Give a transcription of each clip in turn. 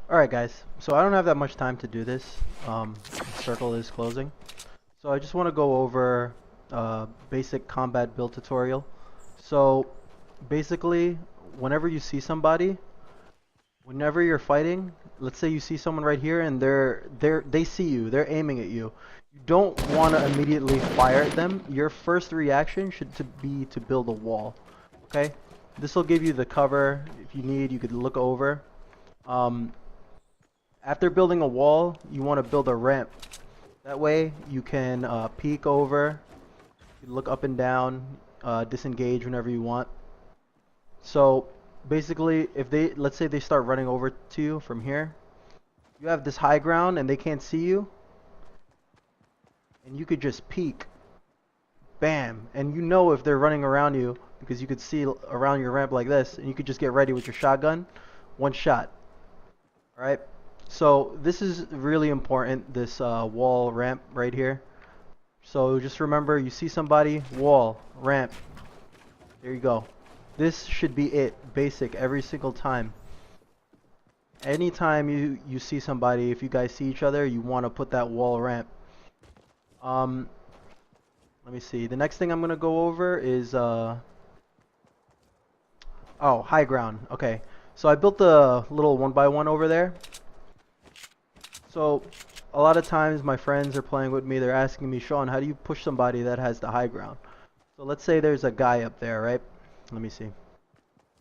Alright guys, so I don't have that much time to do this. The circle is closing. So I just want to go over basic combat build tutorial. So basically, whenever you see somebody, whenever you're fighting, let's say you see someone right here and they see you, they're aiming at you. You don't want to immediately fire at them. Your first reaction should be to build a wall. Okay? This will give you the cover. If you need, you could look over. Um, After building a wall, you want to build a ramp. That way you can peek over, you look up and down, disengage whenever you want. So basically, if let's say they start running over to you from here, you have this high ground and they can't see you, and you could just peek, bam, and you know if they're running around you because you could see around your ramp like this, and you could just get ready with your shotgun, one shot. All right. So this is really important, this wall ramp right here. So just remember, you see somebody, wall, ramp. There you go. This should be it, basic, every single time. Anytime you see somebody, if you guys see each other, you want to put that wall ramp. Let me see. The next thing I'm going to go over is, oh, high ground. Okay. So I built the little 1x1 over there. So a lot of times my friends are playing with me, they're asking me, Sean, how do you push somebody that has the high ground? So let's say there's a guy up there, right? Let me see.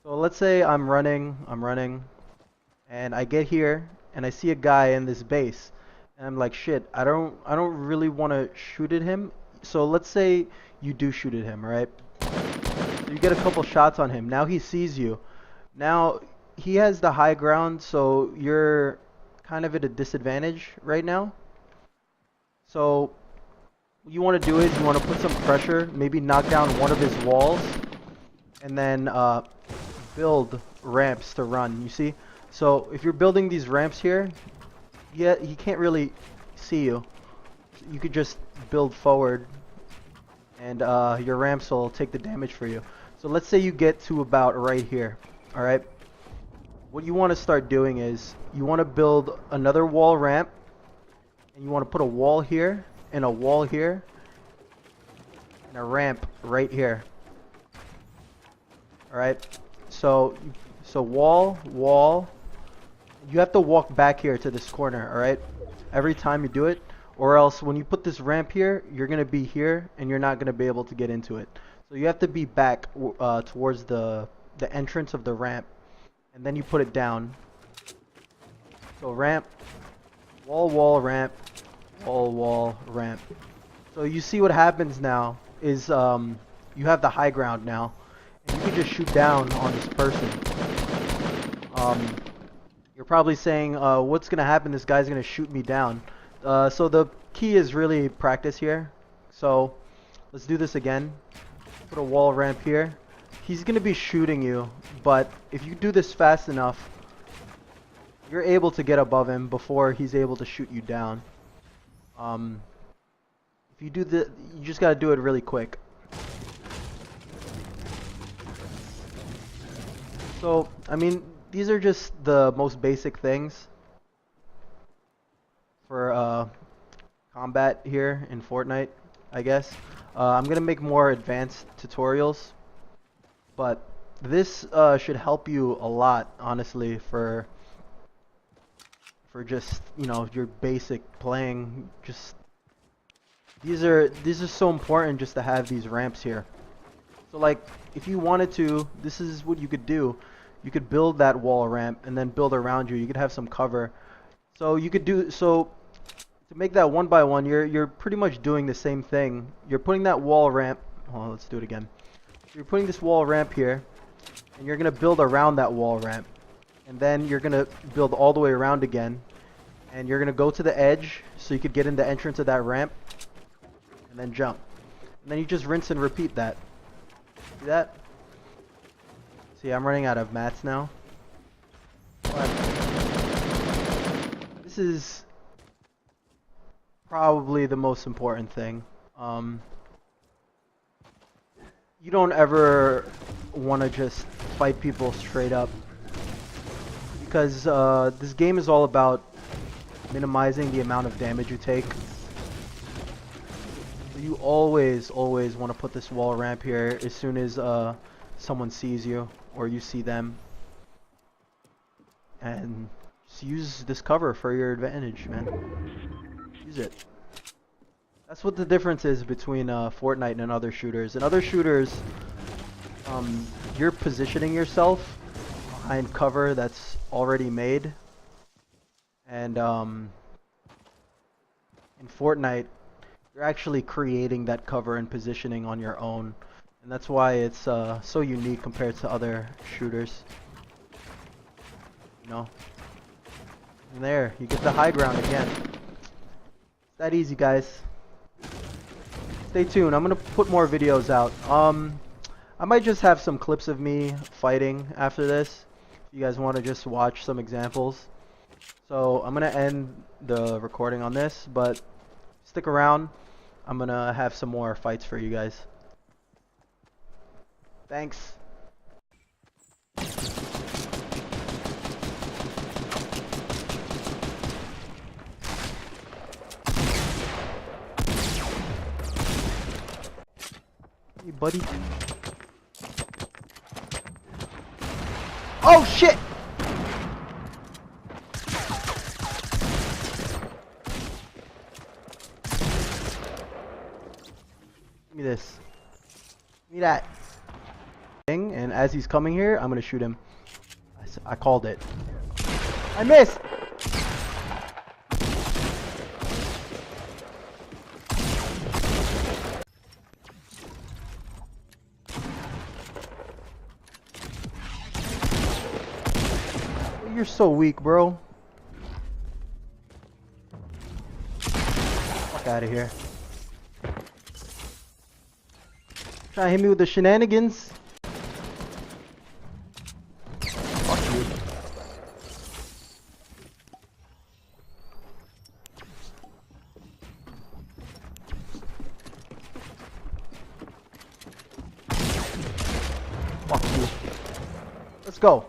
So let's say I'm running, and I get here, and I see a guy in this base, and I'm like, shit, I don't really want to shoot at him. So let's say you do shoot at him, right? So you get a couple shots on him. Now he sees you. Now he has the high ground, so you're kind of at a disadvantage right now. So what you want to do is you want to put some pressure, maybe knock down one of his walls, and then build ramps to run. You see? So if you're building these ramps here, yeah, he can't really see you. You could just build forward, and your ramps will take the damage for you. So let's say you get to about right here. All right. What you want to start doing is you want to build another wall ramp, and you want to put a wall here and a wall here and a ramp right here. All right. So wall, wall. You have to walk back here to this corner. All right. Every time you do it, or else when you put this ramp here, you're gonna be here and you're not gonna be able to get into it. So you have to be back towards the entrance of the ramp. And then you put it down. So ramp, wall, wall, ramp, wall, wall, ramp. So you see what happens now is you have the high ground now, and you can just shoot down on this person. You're probably saying, what's gonna happen? This guy's gonna shoot me down. So the key is really practice here. So let's do this again. Put a wall ramp here. He's going to be shooting you, but if you do this fast enough, you're able to get above him before he's able to shoot you down. If you do you just got to do it really quick. So, I mean, these are just the most basic things for combat here in Fortnite, I guess. I'm going to make more advanced tutorials. But this should help you a lot, honestly, for just, you know, your basic playing. Just these are so important just to have these ramps here. So like, if you wanted to, this is what you could do. You could build that wall ramp and then build around you. You could have some cover. So you could do to make that 1x1. You're pretty much doing the same thing. You're putting that wall ramp. Hold on, let's do it again. You're putting this wall ramp here, and you're going to build around that wall ramp. And then you're going to build all the way around again. And you're going to go to the edge so you could get in the entrance of that ramp. And then jump. And then you just rinse and repeat that. See that? See, I'm running out of mats now. But this is probably the most important thing. You don't ever want to just fight people straight up, because this game is all about minimizing the amount of damage you take. You always want to put this wall ramp here as soon as someone sees you or you see them, and just use this cover for your advantage, man. Use it. That's what the difference is between Fortnite and other shooters. In other shooters, you're positioning yourself behind cover that's already made, and in Fortnite, you're actually creating that cover and positioning on your own, and that's why it's so unique compared to other shooters. You know, and there you get the high ground again. It's that easy, guys. Stay tuned. I'm gonna put more videos out. I might just have some clips of me fighting after this. If you guys want to just watch some examples. So I'm gonna end the recording on this, but stick around. I'm gonna have some more fights for you guys. Thanks. Hey, buddy. Oh shit! Give me this. Give me that. And as he's coming here, I'm gonna shoot him. I called it. I missed! You're so weak, bro. Fuck out of here. Trying to hit me with the shenanigans. Fuck you. Fuck you. Let's go.